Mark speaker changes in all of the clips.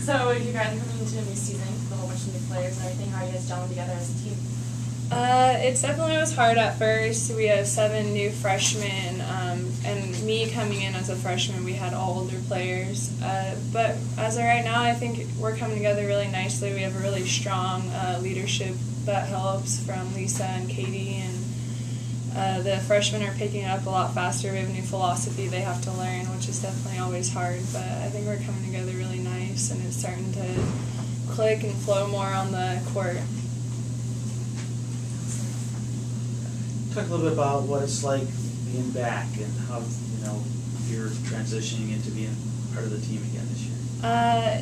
Speaker 1: So you guys are coming into a new season with a whole bunch of new players and everything. How are you guys gelling together as a team?
Speaker 2: It definitely was hard at first. We have 7 new freshmen, and me coming in as a freshman, we had all older players. But as of right now, I think we're coming together really nicely. We have a really strong leadership that helps from Lisa and Katie, and the freshmen are picking it up a lot faster. We have a new philosophy they have to learn, which is definitely always hard. But I think we're coming together really nice, and it's starting to click and flow more on the court.
Speaker 3: Talk a little bit about what it's like being back and how you're transitioning into being part of the team again this year.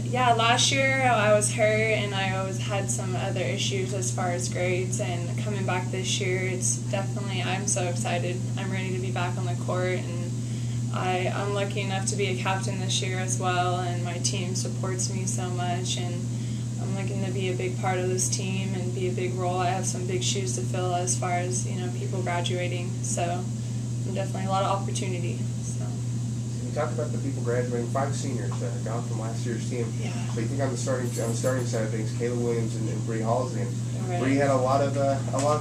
Speaker 2: Yeah, last year I was hurt and I always had some other issues as far as grades, and coming back this year, it's definitely, I'm so excited. I'm ready to be back on the court, and I'm lucky enough to be a captain this year as well, and my team supports me so much, and I'm looking to be a big part of this team and be a big role. I have some big shoes to fill as far as people graduating, so definitely a lot of opportunity. So
Speaker 4: you talked about the people graduating, 5 seniors gone from last year's team.
Speaker 2: Yeah.
Speaker 4: So you think on the starting side of things, Kayla Williams and Bree Halsey, and
Speaker 2: right.
Speaker 4: Bree had a lot of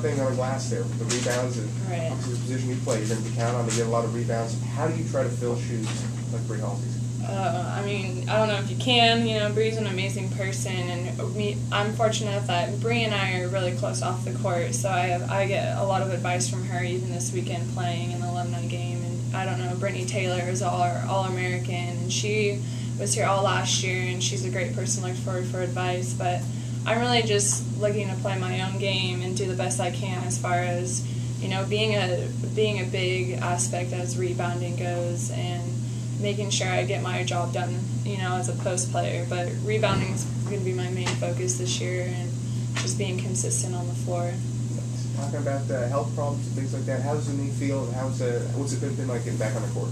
Speaker 4: things on the glass there with the rebounds, and
Speaker 2: right.
Speaker 4: obviously the position you play, you're going to be counted on to get a lot of rebounds. How do you try to fill shoes like Bree Halsey's?
Speaker 2: I don't know if you can. Bree's an amazing person, and I'm fortunate enough that Bree and I are really close off the court, so I get a lot of advice from her, even this weekend playing in the alumni game. And I don't know, Brittany Taylor is All-American, and she was here all last year, and she's a great person to look forward for advice. But I'm really just looking to play my own game and do the best I can as far as being a big aspect as rebounding goes, and making sure I get my job done, as a post player. But rebounding is going to be my main focus this year, and just being consistent on the floor.
Speaker 4: Talking about health problems and things like that, how does the knee feel, and what's it been like getting back on the court?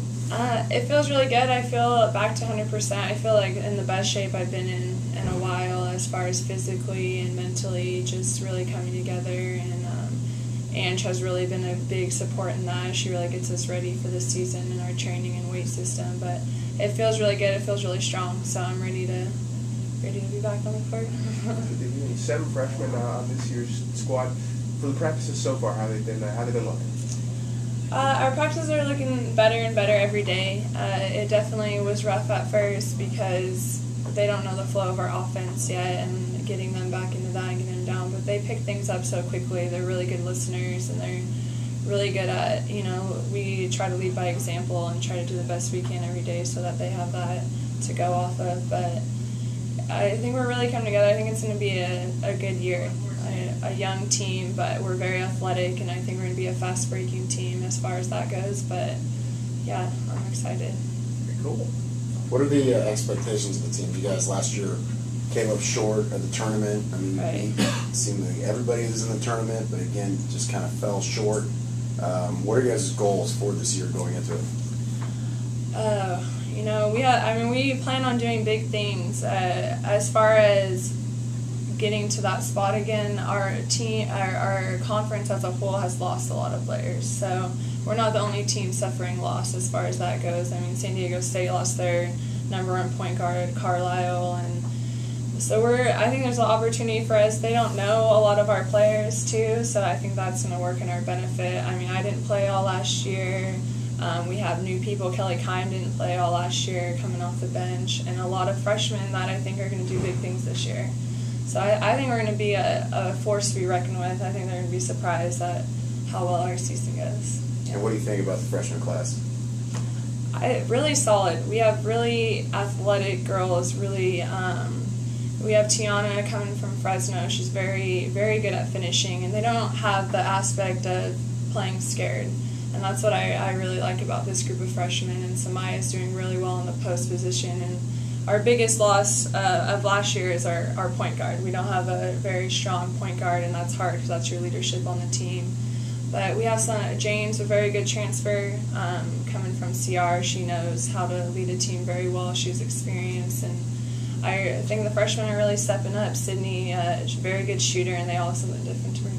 Speaker 2: It feels really good. I feel back to 100%. I feel like in the best shape I've been in a while, as far as physically and mentally, just really coming together. And Ange has really been a big support in that. She really gets us ready for this season in our training and weight system. But it feels really good. It feels really strong. So I'm ready to be back on the court.
Speaker 4: 7 freshmen on this year's squad. For the practices so far, how they've been looking?
Speaker 2: Our practices are looking better and better every day. It definitely was rough at first because they don't know the flow of our offense yet, and getting them back into that and getting them down. But they pick things up so quickly. They're really good listeners, and they're really good at, we try to lead by example and try to do the best we can every day so that they have that to go off of. But I think we're really coming together. I think it's going to be a good year. A young team, but we're very athletic, and I think we're going to be a fast-breaking team as far as that goes. But, yeah, I'm excited.
Speaker 4: Very cool.
Speaker 5: What are the expectations of the team? You guys last year came up short at the tournament. I mean,
Speaker 2: right.
Speaker 5: It seemed like everybody was in the tournament, but again, just kind of fell short. What are your guys' goals for this year going into it?
Speaker 2: We plan on doing big things. As far as getting to that spot again, our team, our conference as a whole has lost a lot of players. So we're not the only team suffering loss as far as that goes. I mean, San Diego State lost their #1 point guard, Carlisle, and so I think there's an opportunity for us. They don't know a lot of our players too, so I think that's going to work in our benefit. I mean, I didn't play all last year. We have new people. Kelly Kime didn't play all last year, coming off the bench, and a lot of freshmen that I think are going to do big things this year. So I think we're going to be a force to be reckoned with. I think they're going to be surprised at how well our season goes. Yeah.
Speaker 5: And what do you think about the freshman class?
Speaker 2: Really solid. We have really athletic girls. Really, we have Tiana coming from Fresno. She's very, very good at finishing, and they don't have the aspect of playing scared. And that's what I really like about this group of freshmen. And Samaya's doing really well in the post position. And our biggest loss of last year is our point guard. We don't have a very strong point guard, and that's hard because that's your leadership on the team. But we have Jane's a very good transfer coming from CR. She knows how to lead a team very well. She's experienced, and I think the freshmen are really stepping up. Sydney is a very good shooter, and they all have something different to bring